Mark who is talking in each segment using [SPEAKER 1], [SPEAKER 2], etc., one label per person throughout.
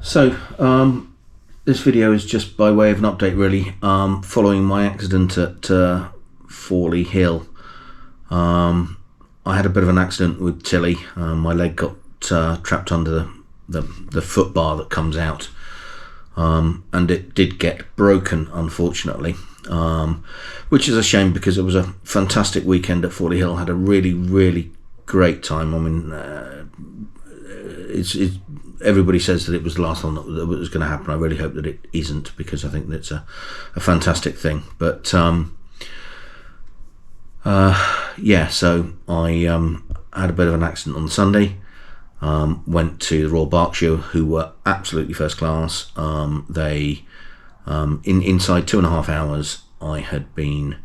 [SPEAKER 1] So, this video is just by way of an update really, following my accident at Fawley Hill. I had a bit of an accident with Tilly. My leg got trapped under the foot bar that comes out, and it did get broken, unfortunately, which is a shame because it was a fantastic weekend at Fawley Hill. Had a really great time. I mean, everybody says that it was the last one that was going to happen. I really hope that it isn't, because I think that's a fantastic thing. But yeah, so I had a bit of an accident on Sunday. Went to the Royal Berkshire, who were absolutely first class. They inside 2.5 hours, I had been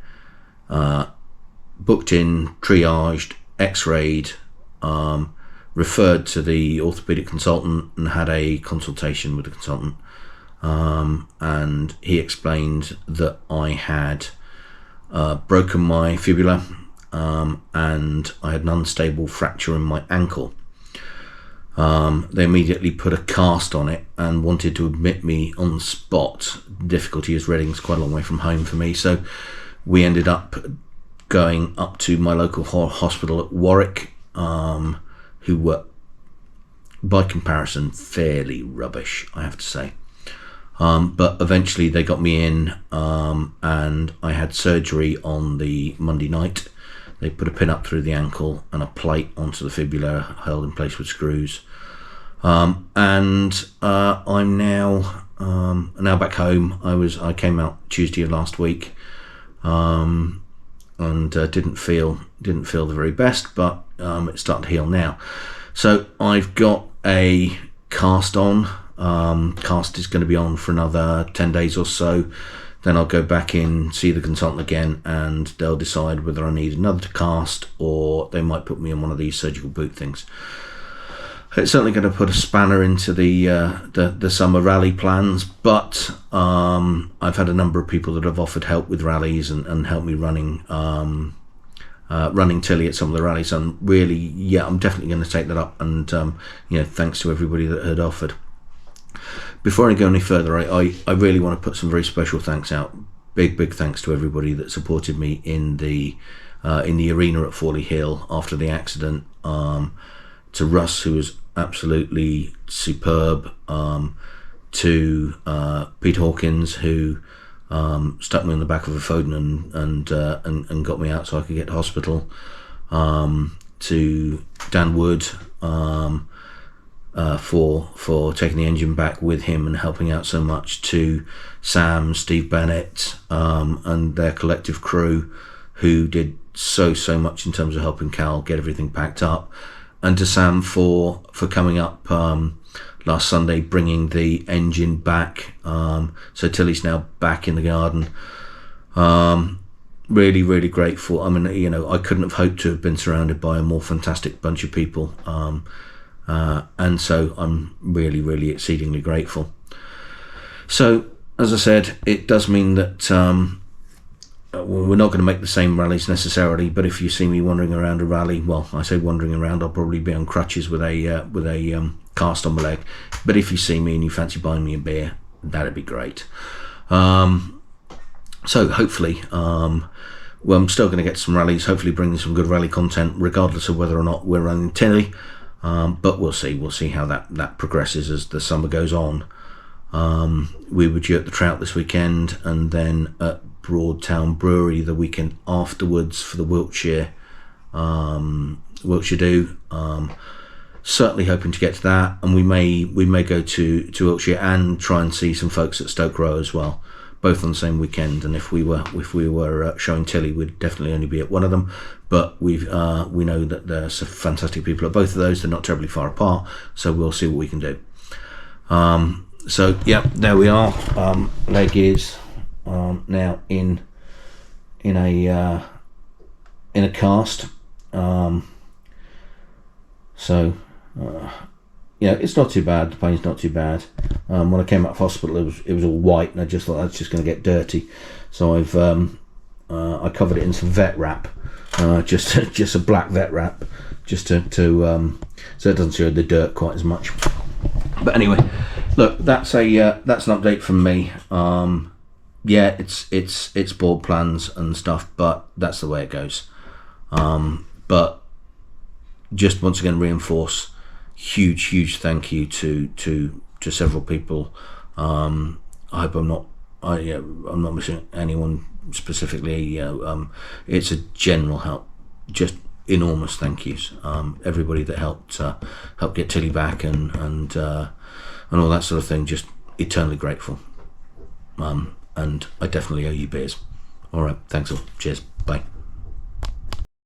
[SPEAKER 1] booked in, triaged, x-rayed, referred to the orthopaedic consultant and had a consultation with the consultant, and he explained that I had broken my fibula, and I had an unstable fracture in my ankle. They immediately put a cast on it and wanted to admit me on the spot. Difficulty is Reading's quite a long way from home for me, so we ended up going up to my local hospital at Warwick, who were, by comparison, fairly rubbish, I have to say. But eventually they got me in, and I had surgery on the Monday night. They put a pin up through the ankle and a plate onto the fibula, held in place with screws. And I'm now back home. I came out Tuesday of last week, and didn't feel the very best, but it's starting to heal now. So I've got a cast on. Cast is going to be on for another 10 days or so. Then I'll go back in, see the consultant again, and they'll decide whether I need another cast, or they might put me in one of these surgical boot things. It's certainly going to put a spanner into the summer rally plans, but I've had a number of people that have offered help with rallies and help me running Tilly at some of the rallies, and really, yeah, I'm definitely going to take that up, and thanks to everybody that had offered. Before I go any further, I really want to put some very special thanks out. Big thanks to everybody that supported me in the arena at Fawley Hill after the accident. To Russ, who was absolutely superb. To Peter Hawkins, who stuck me on the back of a Foden and got me out so I could get to hospital. To Dan Wood, for taking the engine back with him and helping out so much. To Sam, Steve Bennett, and their collective crew, who did so much in terms of helping Cal get everything packed up. And to Sam for coming up last Sunday, bringing the engine back. So Tilly's now back in the garden. Really grateful. I mean, I couldn't have hoped to have been surrounded by a more fantastic bunch of people. And so I'm really exceedingly grateful. So, as I said, it does mean that we're not going to make the same rallies necessarily, but if you see me wandering around a rally, well, I say wandering around, I'll probably be on crutches with a cast on my leg. But if you see me and you fancy buying me a beer, that'd be great. So hopefully, well, I'm still going to get some rallies, hopefully bringing some good rally content, regardless of whether or not we're running Tilly. But we'll see how that progresses as the summer goes on. We were due at the Trout this weekend, and then at Broadtown Brewery the weekend afterwards for the Wiltshire Do. Certainly hoping to get to that, and we may go to Wiltshire and try and see some folks at Stoke Row as well, both on the same weekend. And if we were showing Tilly, we'd definitely only be at one of them. But we know that there's some fantastic people at both of those. They're not terribly far apart, so we'll see what we can do. So yeah, there we are. Leg is now in a cast. So it's not too bad. The pain's not too bad. When I came out of hospital, it was all white, and I just thought that's just going to get dirty. So I covered it in some vet wrap, just a black vet wrap, just to so it doesn't show the dirt quite as much. But anyway, Look, that's an update from me. Yeah, it's board plans and stuff, but that's the way it goes. But just once again reinforce huge thank you to several people. I hope I'm not missing anyone specifically. It's a general help. Just enormous thank yous. Everybody that helped get Tilly back and all that sort of thing. Just eternally grateful. And I definitely owe you beers. All right, thanks all. Cheers. Bye.